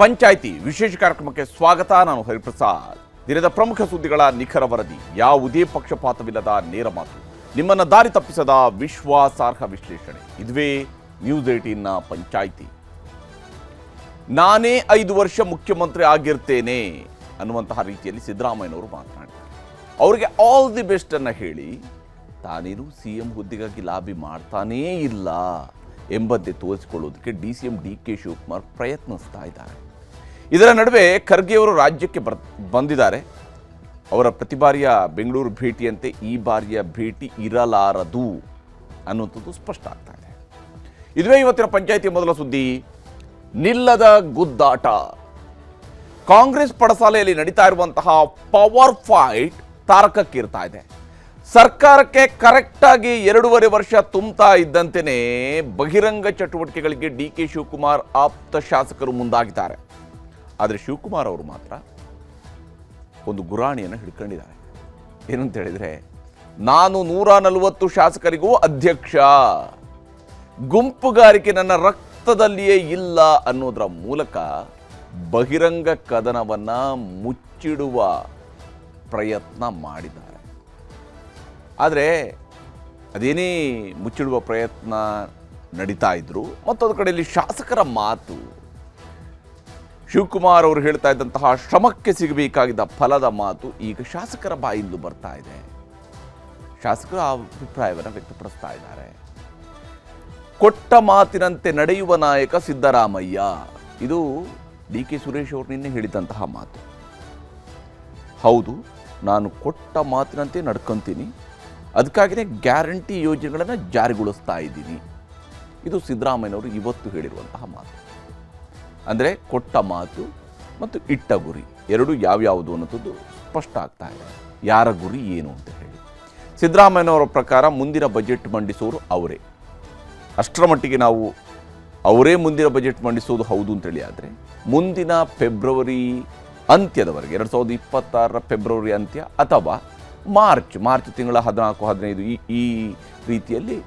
ಪಂಚಾಯಿತಿ ವಿಶೇಷ ಕಾರ್ಯಕ್ರಮಕ್ಕೆ ಸ್ವಾಗತ. ನಾನು ಹರಿಪ್ರಸಾದ್. ದಿನದ ಪ್ರಮುಖ ಸುದ್ದಿಗಳ ನಿಖರ ವರದಿ, ಯಾವುದೇ ಪಕ್ಷಪಾತವಿಲ್ಲದ ನೇರ ಮಾತು, ನಿಮ್ಮನ್ನು ದಾರಿ ತಪ್ಪಿಸದ ವಿಶ್ವಾಸಾರ್ಹ ವಿಶ್ಲೇಷಣೆ. ಇದುವೇ ನ್ಯೂಸ್ 18ನ ಪಂಚಾಯಿತಿ. ನಾನೇ 5 ವರ್ಷ ಮುಖ್ಯಮಂತ್ರಿ ಆಗಿರ್ತೇನೆ ಅನ್ನುವಂತಹ ರೀತಿಯಲ್ಲಿ ಸಿದ್ದರಾಮಯ್ಯನವರು ಮಾತನಾಡಿದ್ದಾರೆ. ಅವರಿಗೆ ಆಲ್ ದಿ ಬೆಸ್ಟ್ ಅನ್ನು ಹೇಳಿ ತಾನೇನು CM ಹುದ್ದೆಗಾಗಿ ಲಾಬಿ ಮಾಡ್ತಾನೇ ಇಲ್ಲ ಎಂಬಂತೆ ತೋರಿಸಿಕೊಳ್ಳುವುದಕ್ಕೆ DCM DK ಶಿವಕುಮಾರ್ ಪ್ರಯತ್ನಿಸ್ತಾ ಇದ್ದಾರೆ. ಇದರ ನಡುವೆ ಖರ್ಗೆ ಅವರು ರಾಜ್ಯಕ್ಕೆ ಬಂದಿದ್ದಾರೆ. ಅವರ ಪ್ರತಿ ಬಾರಿಯ ಬೆಂಗಳೂರು ಭೇಟಿಯಂತೆ ಈ ಬಾರಿಯ ಭೇಟಿ ಇರಲಾರದು ಅನ್ನುವಂಥದ್ದು ಸ್ಪಷ್ಟ ಆಗ್ತಾ ಇದೆ. ಇದುವೇ ಇವತ್ತಿನ ಪಂಚಾಯಿತಿಯ ಮೊದಲ ಸುದ್ದಿ, ನಿಲ್ಲದ ಗುದ್ದಾಟ. ಕಾಂಗ್ರೆಸ್ ಪಡಸಾಲೆಯಲ್ಲಿ ನಡೀತಾ ಇರುವಂತಹ ಪವರ್ ಫೈಟ್ ತಾರಕಕ್ಕೇರ್ತಾ ಇದೆ. ಸರ್ಕಾರಕ್ಕೆ ಕರೆಕ್ಟಾಗಿ 2.5 ವರ್ಷ ತುಂಬ್ತಾ ಇದ್ದಂತೆಯೇ ಬಹಿರಂಗ ಚಟುವಟಿಕೆಗಳಿಗೆ DK ಶಿವಕುಮಾರ್ ಆಪ್ತ ಶಾಸಕರು ಮುಂದಾಗಿದ್ದಾರೆ. ಆದರೆ ಶಿವಕುಮಾರ್ ಅವರು ಮಾತ್ರ ಒಂದು ಗುರಾಣಿಯನ್ನು ಹಿಡ್ಕೊಂಡಿದ್ದಾರೆ. ಏನಂತ ಹೇಳಿದರೆ, ನಾನು 140 ಶಾಸಕರಿಗೂ ಅಧ್ಯಕ್ಷ, ಗುಂಪುಗಾರಿಕೆ ನನ್ನ ರಕ್ತದಲ್ಲಿಯೇ ಇಲ್ಲ ಅನ್ನೋದರ ಮೂಲಕ ಬಹಿರಂಗ ಕದನವನ್ನು ಮುಚ್ಚಿಡುವ ಪ್ರಯತ್ನ ಮಾಡಿದ್ದಾರೆ. ಆದರೆ ಅದೇನೇ ಮುಚ್ಚಿಡುವ ಪ್ರಯತ್ನ ನಡೀತಾ ಇದ್ರು, ಮತ್ತೊಂದು ಕಡೆಯಲ್ಲಿ ಶಾಸಕರ ಮಾತು, ಶಿವಕುಮಾರ್ ಅವರು ಹೇಳ್ತಾ ಇದ್ದಂತಹ ಶ್ರಮಕ್ಕೆ ಸಿಗಬೇಕಾಗಿದ್ದ ಫಲದ ಮಾತು ಈಗ ಶಾಸಕರ ಬಾಯಿಂದ ಬರ್ತಾ ಇದೆ. ಶಾಸಕರು ಆ ಅಭಿಪ್ರಾಯವನ್ನು ವ್ಯಕ್ತಪಡಿಸ್ತಾ ಇದ್ದಾರೆ. ಕೊಟ್ಟ ಮಾತಿನಂತೆ ನಡೆಯುವ ನಾಯಕ ಸಿದ್ದರಾಮಯ್ಯ, ಇದು DK ಸುರೇಶ್ ಅವರು ನಿನ್ನೆ ಹೇಳಿದಂತಹ ಮಾತು. ಹೌದು, ನಾನು ಕೊಟ್ಟ ಮಾತಿನಂತೆ ನಡ್ಕೊತೀನಿ, ಅದಕ್ಕಾಗಿಯೇ ಗ್ಯಾರಂಟಿ ಯೋಜನೆಗಳನ್ನು ಜಾರಿಗೊಳಿಸ್ತಾ ಇದ್ದೀನಿ. ಇದು ಸಿದ್ದರಾಮಯ್ಯನವರು ಇವತ್ತು ಹೇಳಿರುವಂತಹ ಮಾತು. ಅಂದರೆ ಕೊಟ್ಟ ಮಾತು ಮತ್ತು ಇಟ್ಟ ಗುರಿ ಎರಡು ಯಾವ್ಯಾವುದು ಅನ್ನೋದು ಸ್ಪಷ್ಟ ಆಗ್ತಾ ಇದೆ. ಯಾರ ಗುರಿ ಏನು ಅಂತ ಹೇಳಿ ಸಿದ್ದರಾಮಯ್ಯನವರ ಪ್ರಕಾರ ಮುಂದಿನ ಬಜೆಟ್ ಮಂಡಿಸೋರು ಅವರೇ. ಅಷ್ಟರ ಮಟ್ಟಿಗೆ ನಾವು ಅವರೇ ಮುಂದಿನ ಬಜೆಟ್ ಮಂಡಿಸೋದು ಹೌದು ಅಂತೇಳಿ, ಆದರೆ ಮುಂದಿನ ಫೆಬ್ರವರಿ ಅಂತ್ಯದವರೆಗೆ 2026 ಫೆಬ್ರವರಿ ಅಂತ್ಯ ಅಥವಾ ಮಾರ್ಚ್ ತಿಂಗಳ 14-15 ಈ ರೀತಿಯಲ್ಲಿ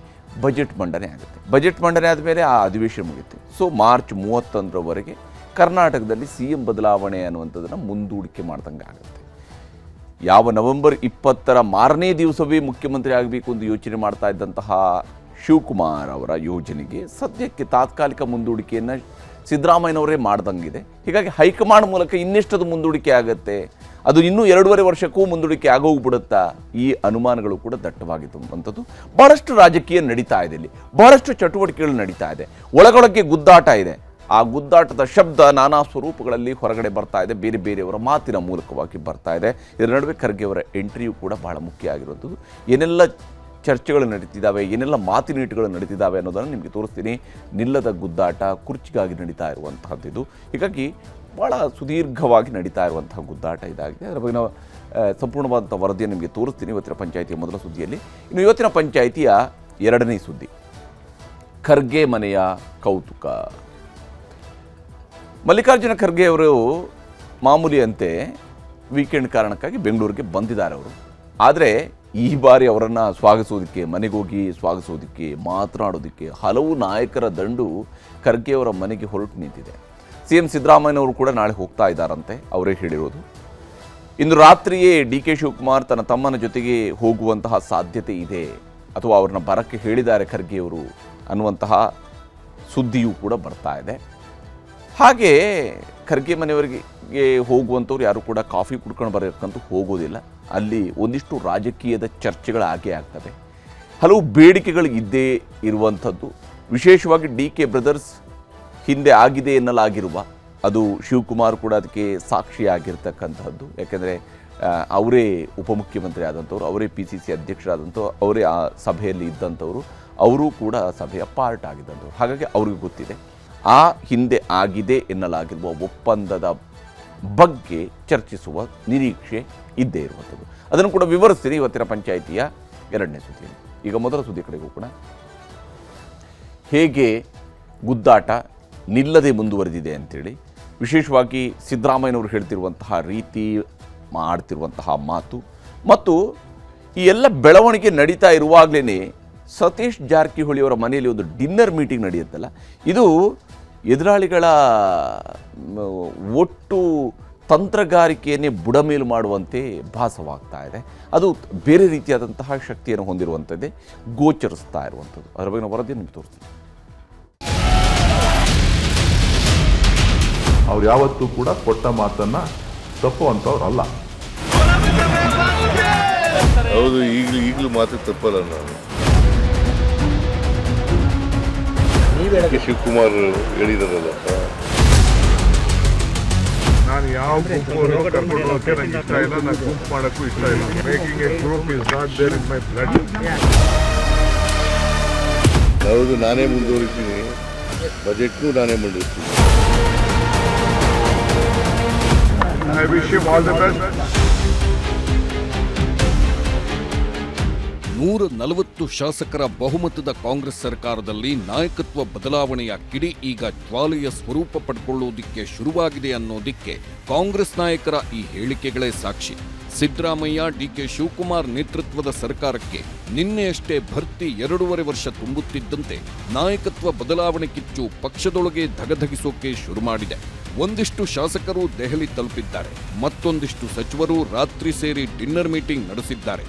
ಬಜೆಟ್ ಮಂಡನೆ ಆಗುತ್ತೆ. ಬಜೆಟ್ ಮಂಡನೆ ಆದಮೇಲೆ ಆ ಅಧಿವೇಶನ ಮುಗಿಯುತ್ತೆ. ಸೊ ಮಾರ್ಚ್ 31ರವರೆಗೆ ಕರ್ನಾಟಕದಲ್ಲಿ CM ಬದಲಾವಣೆ ಅನ್ನುವಂಥದ್ದನ್ನು ಮುಂದೂಡಿಕೆ ಮಾಡ್ದಂಗೆ ಆಗುತ್ತೆ. ಯಾವ ನವೆಂಬರ್ 20ರ ಮಾರನೇ ದಿವಸವೇ ಮುಖ್ಯಮಂತ್ರಿ ಆಗಬೇಕು ಎಂದು ಯೋಚನೆ ಮಾಡ್ತಾ ಇದ್ದಂತಹ ಶಿವಕುಮಾರ್ ಅವರ ಯೋಜನೆಗೆ ಸದ್ಯಕ್ಕೆ ತಾತ್ಕಾಲಿಕ ಮುಂದೂಡಿಕೆಯನ್ನು ಸಿದ್ದರಾಮಯ್ಯನವರೇ ಮಾಡ್ದಂಗಿದೆ. ಹೀಗಾಗಿ ಹೈಕಮಾಂಡ್ ಮೂಲಕ ಇನ್ನೆಷ್ಟದು ಮುಂದೂಡಿಕೆ ಆಗುತ್ತೆ, ಅದು ಇನ್ನೂ 2.5 ವರ್ಷಕ್ಕೂ ಮುಂದೂಡಿಕೆ ಆಗೋಗ್ಬಿಡುತ್ತಾ, ಈ ಅನುಮಾನಗಳು ಕೂಡ ದಟ್ಟವಾಗಿದ್ದಂಥದ್ದು. ಬಹಳಷ್ಟು ರಾಜಕೀಯ ನಡೀತಾ ಇದೆ, ಇಲ್ಲಿ ಬಹಳಷ್ಟು ಚಟುವಟಿಕೆಗಳು ನಡೀತಾ ಇದೆ, ಒಳಗೊಳಗೆ ಗುದ್ದಾಟ ಇದೆ. ಆ ಗುದ್ದಾಟದ ಶಬ್ದ ನಾನಾ ಸ್ವರೂಪಗಳಲ್ಲಿ ಹೊರಗಡೆ ಬರ್ತಾ ಇದೆ, ಬೇರೆ ಬೇರೆಯವರ ಮಾತಿನ ಮೂಲಕವಾಗಿ ಬರ್ತಾ ಇದೆ. ಇದರ ನಡುವೆ ಖರ್ಗೆ ಅವರ ಎಂಟ್ರಿಯೂ ಕೂಡ ಬಹಳ ಮುಖ್ಯ ಆಗಿರುವಂಥದ್ದು. ಏನೆಲ್ಲ ಚರ್ಚೆಗಳು ನಡೀತಿದ್ದಾವೆ, ಏನೆಲ್ಲ ಮಾತಿನೀಟುಗಳು ನಡೀತಿದ್ದಾವೆ ಅನ್ನೋದನ್ನು ನಿಮಗೆ ತೋರಿಸ್ತೀನಿ. ನಿಲ್ಲದ ಗುದ್ದಾಟ ಕುರ್ಚಿಗಾಗಿ ನಡೀತಾ ಇರುವಂತಹದ್ದು. ಹೀಗಾಗಿ ಭಾಳ ಸುದೀರ್ಘವಾಗಿ ನಡೀತಾ ಇರುವಂತಹ ಗುದ್ದಾಟ ಇದಾಗಿದೆ. ಅದರ ಬಗ್ಗೆ ನಾವು ಸಂಪೂರ್ಣವಾದಂಥ ವರದಿಯನ್ನು ನಿಮಗೆ ತೋರಿಸ್ತೀನಿ ಇವತ್ತಿನ ಪಂಚಾಯಿತಿಯ ಮೊದಲ ಸುದ್ದಿಯಲ್ಲಿ. ಇನ್ನು ಇವತ್ತಿನ ಪಂಚಾಯಿತಿಯ ಎರಡನೇ ಸುದ್ದಿ, ಖರ್ಗೆ ಮನೆಯ ಕೌತುಕ. ಮಲ್ಲಿಕಾರ್ಜುನ ಖರ್ಗೆ ಅವರು ಮಾಮೂಲಿಯಂತೆ ವೀಕೆಂಡ್ ಕಾರಣಕ್ಕಾಗಿ ಬೆಂಗಳೂರಿಗೆ ಬಂದಿದ್ದಾರೆ ಅವರು. ಆದರೆ ಈ ಬಾರಿ ಅವರನ್ನು ಸ್ವಾಗತಿಸೋದಕ್ಕೆ, ಮನೆಗೋಗಿ ಸ್ವಾಗತಿಸೋದಕ್ಕೆ, ಮಾತನಾಡೋದಕ್ಕೆ ಹಲವು ನಾಯಕರ ದಂಡು ಖರ್ಗೆ ಅವರ ಮನೆಗೆ ಹೊರಟು ನಿಂತಿದೆ. CM ಸಿದ್ದರಾಮಯ್ಯನವರು ಕೂಡ ನಾಳೆ ಹೋಗ್ತಾ ಇದ್ದಾರಂತೆ, ಅವರೇ ಹೇಳಿರೋದು. ಇಂದು ರಾತ್ರಿಯೇ DK ಶಿವಕುಮಾರ್ ತನ್ನ ತಮ್ಮನ ಜೊತೆಗೆ ಹೋಗುವಂತಹ ಸಾಧ್ಯತೆ ಇದೆ, ಅಥವಾ ಅವ್ರನ್ನ ಬರಕ್ಕೆ ಹೇಳಿದ್ದಾರೆ ಖರ್ಗೆಯವರು ಅನ್ನುವಂತಹ ಸುದ್ದಿಯೂ ಕೂಡ ಬರ್ತಾ ಇದೆ. ಹಾಗೆ ಖರ್ಗೆ ಮನೆಯವರಿಗೆ ಹೋಗುವಂಥವ್ರು ಯಾರು ಕೂಡ ಕಾಫಿ ಕುಡ್ಕೊಂಡು ಬರೋಕ್ಕಂತೂ ಹೋಗೋದಿಲ್ಲ. ಅಲ್ಲಿ ಒಂದಿಷ್ಟು ರಾಜಕೀಯದ ಚರ್ಚೆಗಳು ಆಗ್ತವೆ, ಹಲವು ಬೇಡಿಕೆಗಳು ಇದ್ದೇ ಇರುವಂಥದ್ದು. ವಿಶೇಷವಾಗಿ DK ಬ್ರದರ್ಸ್ ಹಿಂದೆ ಆಗಿದೆ ಎನ್ನಲಾಗಿರುವ, ಅದು ಶಿವಕುಮಾರ್ ಕೂಡ ಅದಕ್ಕೆ ಸಾಕ್ಷಿಯಾಗಿರ್ತಕ್ಕಂಥದ್ದು. ಯಾಕೆಂದರೆ ಅವರೇ ಉಪಮುಖ್ಯಮಂತ್ರಿ ಆದಂಥವ್ರು, ಅವರೇ PCC ಅಧ್ಯಕ್ಷರಾದಂಥವ್ರು, ಅವರೇ ಆ ಸಭೆಯಲ್ಲಿ ಇದ್ದಂಥವರು, ಅವರೂ ಕೂಡ ಸಭೆಯ ಪಾರ್ಟ್ ಆಗಿದ್ದಂಥವ್ರು. ಹಾಗಾಗಿ ಅವ್ರಿಗೆ ಗೊತ್ತಿದೆ ಆ ಹಿಂದೆ ಆಗಿದೆ ಎನ್ನಲಾಗಿರುವ ಒಪ್ಪಂದದ ಬಗ್ಗೆ ಚರ್ಚಿಸುವ ನಿರೀಕ್ಷೆ ಇದ್ದೇ ಇರುವಂಥದ್ದು. ಅದನ್ನು ಕೂಡ ವಿವರಿಸ್ತೀನಿ ಇವತ್ತಿನ ಪಂಚಾಯಿತಿಯ ಎರಡನೇ ಸುದ್ದಿಯಲ್ಲಿ. ಈಗ ಮೊದಲ ಸುದ್ದಿ ಕಡೆಗೂ ಕೂಡ ಹೇಗೆ ಗುದ್ದಾಟ ನಿಲ್ಲದೆ ಮುಂದುವರೆದಿದೆ ಅಂತೇಳಿ, ವಿಶೇಷವಾಗಿ ಸಿದ್ದರಾಮಯ್ಯನವರು ಹೇಳ್ತಿರುವಂತಹ ರೀತಿ, ಮಾಡ್ತಿರುವಂತಹ ಮಾತು, ಮತ್ತು ಈ ಎಲ್ಲ ಬೆಳವಣಿಗೆ ನಡೀತಾ ಇರುವಾಗಲೇ ಸತೀಶ್ ಜಾರಕಿಹೊಳಿ ಅವರ ಮನೆಯಲ್ಲಿ ಒಂದು ಡಿನ್ನರ್ ಮೀಟಿಂಗ್ ನಡೆಯುತ್ತಲ್ಲ, ಇದು ಎದುರಾಳಿಗಳ ಒಟ್ಟು ತಂತ್ರಗಾರಿಕೆಯನ್ನೇ ಬುಡಮೇಲು ಮಾಡುವಂತೆ ಭಾಸವಾಗ್ತಾ ಇದೆ. ಅದು ಬೇರೆ ರೀತಿಯಾದಂತಹ ಶಕ್ತಿಯನ್ನು ಹೊಂದಿರುವಂಥದ್ದೇ ಗೋಚರಿಸ್ತಾ ಇರುವಂಥದ್ದು. ಅದರ ಬಗ್ಗೆ ನಾವು ವರದಿಯನ್ನು ನಿಮಗೆ ತೋರಿಸ್ತೀವಿ. ಅವ್ರು ಯಾವತ್ತೂ ಕೂಡ ಕೊಟ್ಟ ಮಾತನ್ನ ತಪ್ಪುವಂಥವ್ರು ಅಲ್ಲ. ಹೌದು, ಈಗಲೂ ಮಾತು ತಪ್ಪಲ್ಲ. ನಾನು ಶಿವಕುಮಾರ್ ಹೇಳಿದಾರಲ್ಲ, ನಾನು ಯಾವ ಗುಂಪು ಕರ್ಕೊಂಡು ಹೋಗಕ್ಕೆ ನಂಗೆ ಇಷ್ಟ ಇಲ್ಲ, ನಾನು ಗುಂಪು ಮಾಡೋಕ್ಕೂ ಇಷ್ಟ ಇಲ್ಲ. Making a group is not there in my blood. ಹೌದು, ನಾನೇ ಮುಂದುವರಿತೀನಿ, ಬಜೆಟ್ನು ನಾನೇ ಮಂಡಿಸ್ತೀನಿ. I wish you all the best. 140 ಶಾಸಕರ ಬಹುಮತದ ಕಾಂಗ್ರೆಸ್ ಸರ್ಕಾರದಲ್ಲಿ ನಾಯಕತ್ವ ಬದಲಾವಣೆಯ ಕಿಡಿ ಈಗ ಜ್ವಾಲೆಯ ಸ್ವರೂಪ ಪಡ್ಕೊಳ್ಳೋದಿಕ್ಕೆ ಶುರುವಾಗಿದೆ ಅನ್ನೋದಿಕ್ಕೆ ಕಾಂಗ್ರೆಸ್ ನಾಯಕರ ಈ ಹೇಳಿಕೆಗಳೇ ಸಾಕ್ಷಿ. ಸಿದ್ದರಾಮಯ್ಯ, ಡಿಕೆ ಶಿವಕುಮಾರ್ ನೇತೃತ್ವದ ಸರ್ಕಾರಕ್ಕೆ ನಿನ್ನೆಯಷ್ಟೇ ಭರ್ತಿ 2.5 ವರ್ಷ ತುಂಬುತ್ತಿದ್ದಂತೆ ನಾಯಕತ್ವ ಬದಲಾವಣೆ ಕಿಚ್ಚು ಪಕ್ಷದೊಳಗೆ ಧಗಧಗಿಸೋಕೆ ಶುರು ಮಾಡಿದೆ. ಒಂದಿಷ್ಟು ಶಾಸಕರು ದೆಹಲಿ ತಲುಪಿದ್ದಾರೆ, ಮತ್ತೊಂದಿಷ್ಟು ಸಚಿವರು ರಾತ್ರಿ ಸೇರಿ ಡಿನ್ನರ್ ಮೀಟಿಂಗ್ ನಡೆಸಿದ್ದಾರೆ.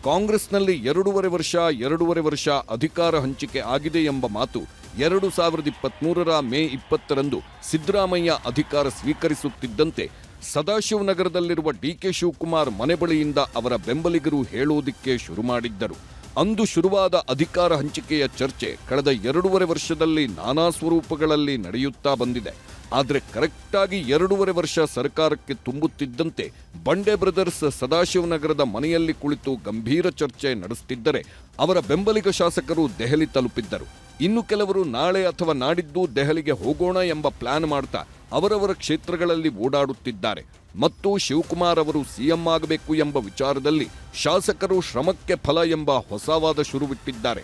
ಕಾಂಗ್ರೆಸ್ನಲ್ಲಿ 2.5 ವರ್ಷ ಅಧಿಕಾರ ಹಂಚಿಕೆ ಆಗಿದೆ ಎಂಬ ಮಾತು 2023ರ ಮೇ 20ರಂದು ಸಿದ್ದರಾಮಯ್ಯ ಅಧಿಕಾರ ಸ್ವೀಕರಿಸುತ್ತಿದ್ದಂತೆ ಸದಾಶಿವನಗರದಲ್ಲಿರುವ ಡಿಕೆ ಶಿವಕುಮಾರ್ ಮನೆ ಬಳಿಯಿಂದ ಅವರ ಬೆಂಬಲಿಗರು ಹೇಳೋದಿಕ್ಕೆ ಶುರು ಮಾಡಿದ್ದರು. ಅಂದು ಶುರುವಾದ ಅಧಿಕಾರ ಹಂಚಿಕೆಯ ಚರ್ಚೆ ಕಳೆದ 2.5 ವರ್ಷದಲ್ಲಿ ನಾನಾ ಸ್ವರೂಪಗಳಲ್ಲಿ ನಡೆಯುತ್ತಾ ಬಂದಿದೆ. ಆದರೆ ಕರೆಕ್ಟಾಗಿ 2.5 ವರ್ಷ ಸರ್ಕಾರಕ್ಕೆ ತುಂಬುತ್ತಿದ್ದಂತೆ ಬಂಡೆ ಬ್ರದರ್ಸ್ ಸದಾಶಿವನಗರದ ಮನೆಯಲ್ಲಿ ಕುಳಿತು ಗಂಭೀರ ಚರ್ಚೆ ನಡೆಸುತ್ತಿದ್ದರೆ ಅವರ ಬೆಂಬಲಿಗ ಶಾಸಕರು ದೆಹಲಿ ತಲುಪಿದ್ದರು. ಇನ್ನು ಕೆಲವರು ನಾಳೆ ಅಥವಾ ನಾಡಿದ್ದು ದೆಹಲಿಗೆ ಹೋಗೋಣ ಎಂಬ ಪ್ಲಾನ್ ಮಾಡ್ತಾ ಅವರವರ ಕ್ಷೇತ್ರಗಳಲ್ಲಿ ಓಡಾಡುತ್ತಿದ್ದಾರೆ. ಮತ್ತು ಶಿವಕುಮಾರ್ ಅವರು ಸಿಎಂ ಆಗಬೇಕು ಎಂಬ ವಿಚಾರದಲ್ಲಿ ಶಾಸಕರು ಶ್ರಮಕ್ಕೆ ಫಲ ಎಂಬ ಹೊಸವಾದ ಶುರುವಿಟ್ಟಿದ್ದಾರೆ.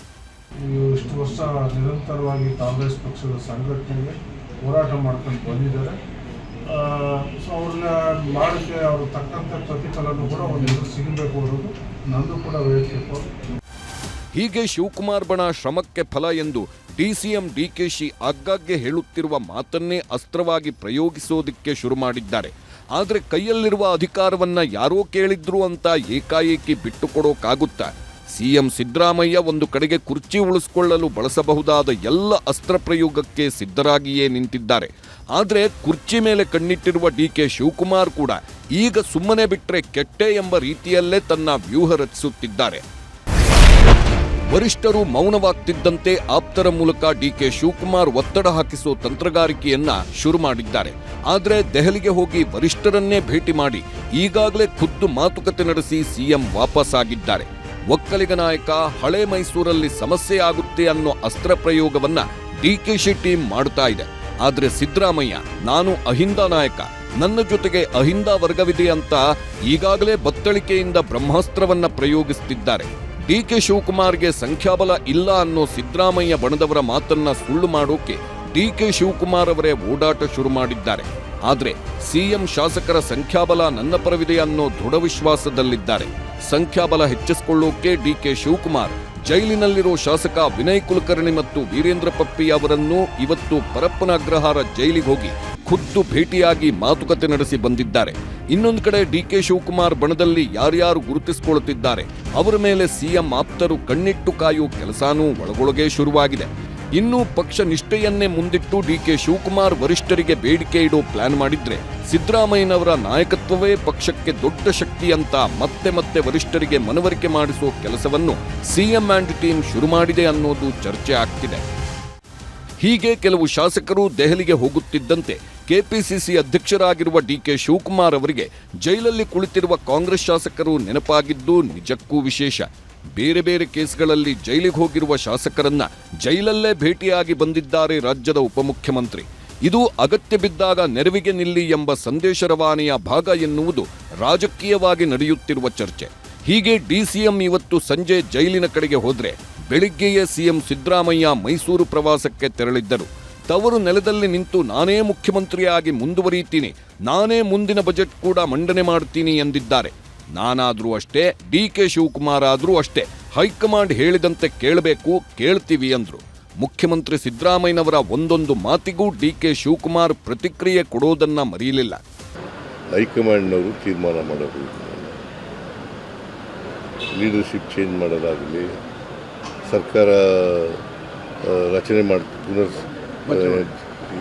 ಇಷ್ಟು ವರ್ಷ ನಿರಂತರವಾಗಿ ಕಾಂಗ್ರೆಸ್ ಪಕ್ಷದ ಸಂಘಟನೆಗೆ ಹೋರಾಟ ಮಾಡ್ಕೊಂಡು ಬಂದಿದ್ದಾರೆ. ಸೊ ಅವ್ರನ್ನ ಮಾಡೋಕ್ಕೆ ಅವರು ತಕ್ಕಂಥ ಪ್ರತಿಫಲನೂ ಕೂಡ ಒಂದು ಸಿಗಬೇಕು ಅನ್ನೋದು ನಂದು ಕೂಡ ವೈಯಕ್ತಿಕ. ಹೀಗೆ ಶಿವಕುಮಾರ್ ಬಣ ಶ್ರಮಕ್ಕೆ ಫಲ ಎಂದು ಡಿಸಿಎಂ ಡಿಕೆಶಿ ಆಗಾಗ್ಗೆ ಹೇಳುತ್ತಿರುವ ಮಾತನ್ನೇ ಅಸ್ತ್ರವಾಗಿ ಪ್ರಯೋಗಿಸೋದಿಕ್ಕೆ ಶುರು ಮಾಡಿದ್ದಾರೆ. ಆದರೆ ಕೈಯಲ್ಲಿರುವ ಅಧಿಕಾರವನ್ನ ಯಾರೋ ಕೇಳಿದ್ರು ಅಂತ ಏಕಾಏಕಿ ಬಿಟ್ಟುಕೊಡೋಕಾಗುತ್ತಾ? ಸಿಎಂ ಸಿದ್ದರಾಮಯ್ಯ ಒಂದು ಕಡೆಗೆ ಕುರ್ಚಿ ಉಳಿಸಿಕೊಳ್ಳಲು ಬಳಸಬಹುದಾದ ಎಲ್ಲ ಅಸ್ತ್ರ ಪ್ರಯೋಗಕ್ಕೆ ಸಿದ್ಧರಾಗಿಯೇ ನಿಂತಿದ್ದಾರೆ. ಆದರೆ ಕುರ್ಚಿ ಮೇಲೆ ಕಣ್ಣಿಟ್ಟಿರುವ ಡಿಕೆ ಶಿವಕುಮಾರ್ ಕೂಡ ಈಗ ಸುಮ್ಮನೆ ಬಿಟ್ರೆ ಕೆಟ್ಟೆ ಎಂಬ ರೀತಿಯಲ್ಲೇ ತನ್ನ ವ್ಯೂಹ ರಚಿಸುತ್ತಿದ್ದಾರೆ. ವರಿಷ್ಠರು ಮೌನವಾಗ್ತಿದ್ದಂತೆ ಆಪ್ತರ ಮೂಲಕ ಡಿಕೆ ಶಿವಕುಮಾರ್ ಒತ್ತಡ ಹಾಕಿಸೋ ತಂತ್ರಗಾರಿಕೆಯನ್ನ ಶುರು ಮಾಡಿದ್ದಾರೆ. ಆದರೆ ದೆಹಲಿಗೆ ಹೋಗಿ ವರಿಷ್ಠರನ್ನೇ ಭೇಟಿ ಮಾಡಿ ಈಗಾಗಲೇ ಖುದ್ದು ಮಾತುಕತೆ ನಡೆಸಿ ಸಿಎಂ ವಾಪಸ್ ಆಗಿದ್ದಾರೆ. ಒಕ್ಕಲಿಗ ನಾಯಕ ಹಳೆ ಮೈಸೂರಲ್ಲಿ ಸಮಸ್ಯೆ ಆಗುತ್ತೆ ಅನ್ನೋ ಅಸ್ತ್ರ ಪ್ರಯೋಗವನ್ನ ಡಿಕೆಶಿ ಟೀಮ್ ಮಾಡುತ್ತಾ ಇದೆ. ಆದ್ರೆ ಸಿದ್ದರಾಮಯ್ಯ ನಾನು ಅಹಿಂದ ನಾಯಕ, ನನ್ನ ಜೊತೆಗೆ ಅಹಿಂದ ವರ್ಗವಿದೆ ಅಂತ ಈಗಾಗಲೇ ಬತ್ತಳಿಕೆಯಿಂದ ಬ್ರಹ್ಮಾಸ್ತ್ರವನ್ನ ಪ್ರಯೋಗಿಸುತ್ತಿದ್ದಾರೆ. ಡಿಕೆ ಶಿವಕುಮಾರ್ಗೆ ಸಂಖ್ಯಾಬಲ ಇಲ್ಲ ಅನ್ನೋ ಸಿದ್ದರಾಮಯ್ಯ ಬಣದವರ ಮಾತನ್ನ ಸುಳ್ಳು ಮಾಡೋಕೆ ಡಿಕೆ ಶಿವಕುಮಾರ್ ಅವರೇ ಓಡಾಟ ಶುರು ಮಾಡಿದ್ದಾರೆ. ಆದ್ರೆ ಸಿಎಂ ಶಾಸಕರ ಸಂಖ್ಯಾಬಲ ನನ್ನ ಪರವಿದೆ ಅನ್ನೋ ದೃಢ ವಿಶ್ವಾಸದಲ್ಲಿದ್ದಾರೆ. ಸಂಖ್ಯಾಬಲ ಹೆಚ್ಚಿಸಿಕೊಳ್ಳೋಕೆ ಡಿಕೆ ಶಿವಕುಮಾರ್ ಜೈಲಿನಲ್ಲಿರೋ ಶಾಸಕ ವಿನಯ್ ಕುಲಕರ್ಣಿ ಮತ್ತು ವೀರೇಂದ್ರ ಪಪ್ಪಿ ಅವರನ್ನು ಇವತ್ತು ಪರಪ್ಪನ ಅಗ್ರಹಾರ ಜೈಲಿಗೆ ಹೋಗಿ ಖುದ್ದು ಭೇಟಿಯಾಗಿ ಮಾತುಕತೆ ನಡೆಸಿ ಬಂದಿದ್ದಾರೆ. ಇನ್ನೊಂದು ಕಡೆ ಡಿಕೆ ಶಿವಕುಮಾರ್ ಬಣದಲ್ಲಿ ಯಾರ್ಯಾರು ಗುರುತಿಸಿಕೊಳ್ಳುತ್ತಿದ್ದಾರೆ ಅವರ ಮೇಲೆ ಸಿಎಂ ಆಪ್ತರು ಕಣ್ಣಿಟ್ಟು ಕಾಯುವ ಕೆಲಸನೂ ಒಳಗೊಳಗೆ ಶುರುವಾಗಿದೆ. ಇನ್ನು ಪಕ್ಷ ನಿಷ್ಠೆಯನ್ನೇ ಮುಂದಿಟ್ಟು ಡಿಕೆ ಶಿವಕುಮಾರ್ ವರಿಷ್ಠರಿಗೆ ಬೇಡಿಕೆ ಇಡೋ ಪ್ಲಾನ್ ಮಾಡಿದ್ರೆ ಸಿದ್ದರಾಮಯ್ಯನವರ ನಾಯಕತ್ವವೇ ಪಕ್ಷಕ್ಕೆ ದೊಡ್ಡ ಶಕ್ತಿ ಅಂತ ಮತ್ತೆ ವರಿಷ್ಠರಿಗೆ ಮನವರಿಕೆ ಮಾಡಿಸುವ ಕೆಲಸವನ್ನು ಸಿಎಂ ಆ್ಯಂಡ್ ಟೀಮ್ ಶುರು ಮಾಡಿದೆ ಅನ್ನೋದು ಚರ್ಚೆ ಆಗ್ತಿದೆ. ಹೀಗೆ ಕೆಲವು ಶಾಸಕರು ದೆಹಲಿಗೆ ಹೋಗುತ್ತಿದ್ದಂತೆ ಕೆಪಿಸಿಸಿ ಅಧ್ಯಕ್ಷರಾಗಿರುವ ಡಿಕೆ ಶಿವಕುಮಾರ್ ಅವರಿಗೆ ಜೈಲಲ್ಲಿ ಕುಳಿತಿರುವ ಕಾಂಗ್ರೆಸ್ ಶಾಸಕರು ನೆನಪಾಗಿದ್ದು ನಿಜಕ್ಕೂ ವಿಶೇಷ. ಬೇರೆ ಬೇರೆ ಕೇಸ್ಗಳಲ್ಲಿ ಜೈಲಿಗೆ ಹೋಗಿರುವ ಶಾಸಕರನ್ನ ಜೈಲಲ್ಲೇ ಭೇಟಿಯಾಗಿ ಬಂದಿದ್ದಾರೆ ರಾಜ್ಯದ ಉಪಮುಖ್ಯಮಂತ್ರಿ. ಇದು ಅಗತ್ಯ ಬಿದ್ದಾಗ ನೆರವಿಗೆ ನಿಲ್ಲಿ ಎಂಬ ಸಂದೇಶ ರವಾನೆಯ ಭಾಗ ಎನ್ನುವುದು ರಾಜಕೀಯವಾಗಿ ನಡೆಯುತ್ತಿರುವ ಚರ್ಚೆ. ಹೀಗೆ ಡಿಸಿಎಂ ಇವತ್ತು ಸಂಜೆ ಜೈಲಿನ ಕಡೆಗೆ ಹೋದ್ರೆ ಬೆಳಿಗ್ಗೆಯೇ ಸಿಎಂ ಸಿದ್ದರಾಮಯ್ಯ ಮೈಸೂರು ಪ್ರವಾಸಕ್ಕೆ ತೆರಳಿದ್ದರು. ತವರು ನೆಲದಲ್ಲಿ ನಿಂತು ನಾನೇ ಮುಖ್ಯಮಂತ್ರಿಯಾಗಿ ಮುಂದುವರಿಯುತ್ತೀನಿ, ನಾನೇ ಮುಂದಿನ ಬಜೆಟ್ ಕೂಡ ಮಂಡನೆ ಮಾಡ್ತೀನಿ ಎಂದಿದ್ದಾರೆ. ನಾನಾದ್ರೂ ಅಷ್ಟೇ, ಡಿಕೆ ಶಿವಕುಮಾರ್ ಆದ್ರೂ ಅಷ್ಟೇ, ಹೈಕಮಾಂಡ್ ಹೇಳಿದಂತೆ ಕೇಳಬೇಕು, ಕೇಳ್ತೀವಿ ಅಂದ್ರು. ಮುಖ್ಯಮಂತ್ರಿ ಸಿದ್ದರಾಮಯ್ಯನವರ ಒಂದೊಂದು ಮಾತಿಗೂ ಡಿಕೆ ಶಿವಕುಮಾರ್ ಪ್ರತಿಕ್ರಿಯೆ ಕೊಡೋದನ್ನ ಮರೆಯಲಿಲ್ಲ. ಹೈಕಮಾಂಡ್ನವರು ತೀರ್ಮಾನ ಮಾಡೋದು, ಲೀಡರ್ಶಿಪ್ ಚೇಂಜ್ ಮಾಡೋದಾಗಲಿ, ಸರ್ಕಾರ ರಚನೆ ಮಾಡಿ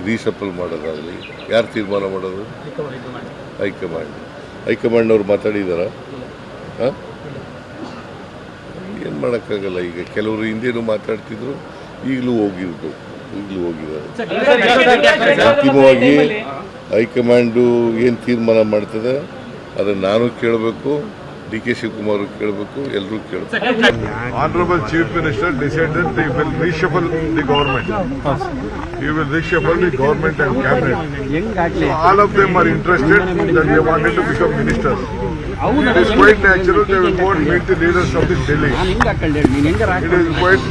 ರೀಶಫಲ್ ಮಾಡೋದಾಗಲಿ ಯಾರು ತೀರ್ಮಾನ ಮಾಡೋದು? ಹೈಕಮಾಂಡ್ನವ್ರು ಮಾತಾಡಿದಾರ? ಏನು ಮಾಡೋಕ್ಕಾಗಲ್ಲ. ಈಗ ಕೆಲವರು ಹಿಂದೇನು ಮಾತಾಡ್ತಿದ್ರು, ಈಗಲೂ ಹೋಗಿದ್ದಾರೆ. ಅಂತಿಮವಾಗಿ ಹೈಕಮಾಂಡು ಏನು ತೀರ್ಮಾನ ಮಾಡ್ತದೆ ಅದನ್ನು ನಾನು ಕೇಳಬೇಕು, ಡಿಕೆ ಶಿವಕುಮಾರ್ ಕೇಳಬೇಕು, ಎಲ್ಲರೂ ಕೇಳಬೇಕು. Honorable Chief Minister decided they will reshuffle the government. He will reshuffle the government and cabinet. So all of them are interested that they wanted to become ministers. It is quite natural they will go and meet the leaders of the Delhi. It is quite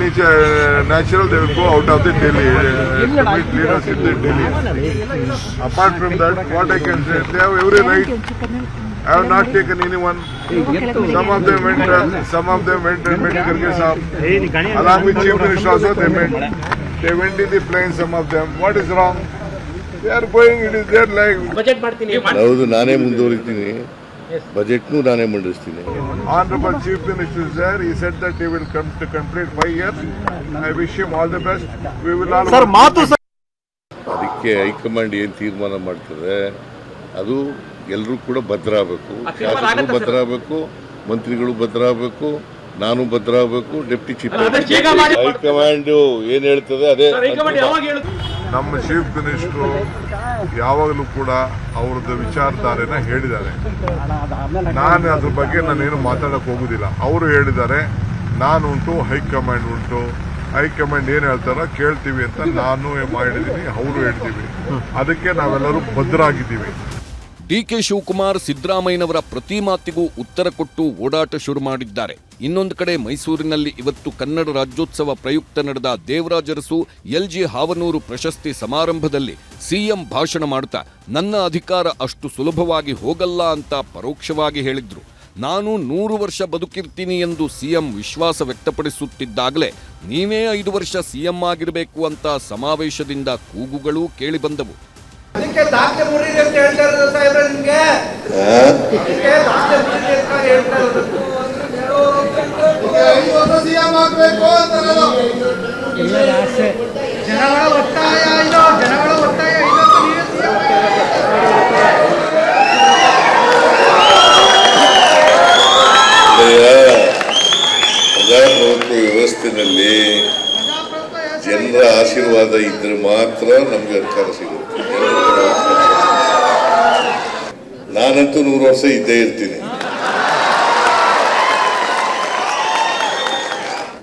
natural they will go out of the Delhi to meet leaders in the Delhi. Apart from that, what I can say, they have every right. I have not taken anyone. Some of them went and met Kharge Sahab. Along with Chief Minister also they met. They went in the plane, some of them. What is wrong? They are going, it is their life. ಹೌದು, ನಾನೇ ಮುಂದುವರಿತೀನಿ, ಬಜೆಟ್ನು ನಾನೇ ಮಂಡಿಸ್ತೀನಿ. Honorable Chief Minister is there. He said that he will come to complete 5 years. I wish him all the best. We will all. ಅದಕ್ಕೆ high command ಏನು ತೀರ್ಮಾನ ಮಾಡ್ತದೆ ಅದು ಎಲ್ಲರೂ ಕೂಡ ಭದ್ರಾಗಬೇಕು. ಶಾಸಕರು ಭದ್ರಾಗಬೇಕು, ಮಂತ್ರಿಗಳು ಭದ್ರಾಗಬೇಕು, ನಾನು ಭದ್ರಾಗಬೇಕು, ಡೆಪ್ಟಿ ಚೀಫ್. ಹೈಕಮಾಂಡ್ ಏನು ಹೇಳ್ತದೆ ಅದೇ. ನಮ್ಮ ಚೀಫ್ ಮಿನಿಸ್ಟರು ಯಾವಾಗಲೂ ಕೂಡ ಅವ್ರದ್ದು ವಿಚಾರಧಾರೆನ ಹೇಳಿದ್ದಾರೆ. ನಾನು ಅದ್ರ ಬಗ್ಗೆ ನಾನೇನು ಮಾತಾಡಕ್ಕೆ ಹೋಗುದಿಲ್ಲ. ಅವರು ಹೇಳಿದ್ದಾರೆ, ನಾನು ಉಂಟು, ಹೈಕಮಾಂಡ್ ಉಂಟು. ಹೈಕಮಾಂಡ್ ಏನು ಹೇಳ್ತಾರೋ ಕೇಳ್ತೀವಿ ಅಂತ ನಾನು ಮಾಡಿದ್ದೀನಿ, ಅವರು ಹೇಳ್ತೀವಿ. ಅದಕ್ಕೆ ನಾವೆಲ್ಲರೂ ಭದ್ರಾಗಿದ್ದೀವಿ. ಡಿಕೆ ಶಿವಕುಮಾರ್ ಸಿದ್ದರಾಮಯ್ಯನವರ ಪ್ರತಿ ಮಾತಿಗೂ ಉತ್ತರ ಕೊಟ್ಟು ಓಡಾಟ ಶುರು ಮಾಡಿದ್ದಾರೆ. ಇನ್ನೊಂದು ಕಡೆ ಮೈಸೂರಿನಲ್ಲಿ ಇವತ್ತು ಕನ್ನಡ ರಾಜ್ಯೋತ್ಸವ ಪ್ರಯುಕ್ತ ನಡೆದ ದೇವರಾಜ ಅರಸು LG ಹಾವನೂರು ಪ್ರಶಸ್ತಿ ಸಮಾರಂಭದಲ್ಲಿ ಸಿಎಂ ಭಾಷಣ ಮಾಡ್ತಾ ನನ್ನ ಅಧಿಕಾರ ಅಷ್ಟು ಸುಲಭವಾಗಿ ಹೋಗಲ್ಲ ಅಂತ ಪರೋಕ್ಷವಾಗಿ ಹೇಳಿದ್ರು. ನಾನು 100 ವರ್ಷ ಬದುಕಿರ್ತೀನಿ ಎಂದು ಸಿಎಂ ವಿಶ್ವಾಸ ವ್ಯಕ್ತಪಡಿಸುತ್ತಿದ್ದಾಗಲೇ ನೀವೇ 5 ವರ್ಷ ಸಿಎಂ ಆಗಿರಬೇಕು ಅಂತ ಸಮಾವೇಶದಿಂದ ಕೂಗುಗಳು ಕೇಳಿಬಂದವು. ಅದಕ್ಕೆ ದಾಖಲೆ ಮುರಿರಿ ಅಂತ ಹೇಳ್ತಾ ಇರೋದು ಸಾಹೇಬ್ರೆ ನಿಮ್ಗೆ. ಅದಕ್ಕೆ ದಾಖಲೆ ಮುರಿರಿ ಅಂತ ಹೇಳ್ತಾ ಇರೋದು. 5 ವರ್ಷ ಸಿಎಂ ಆಗಬೇಕು ಅಂತಾರಲ್ಲ. ಎಲ್ಲರ ಆಸೆ, ಜನಗಳ ಒತ್ತಾಯ ಇದು, ಜನಗಳ ಒತ್ತಾಯ ಇದು. ನೀವೇ ಸಿಎಂ ಪ್ರಜಾಪ್ರಭುತ್ವ ವ್ಯವಸ್ಥೆಯಲ್ಲಿ ಜನರ ಆಶೀರ್ವಾದ ಇದ್ರೆ ಮಾತ್ರ ನಮ್ಗೆ ಅಧಿಕಾರ ಸಿಗುತ್ತೆ. ನಾನಂತೂ 100 ವರ್ಷ ಇದ್ದೇ ಇರ್ತೀನಿ.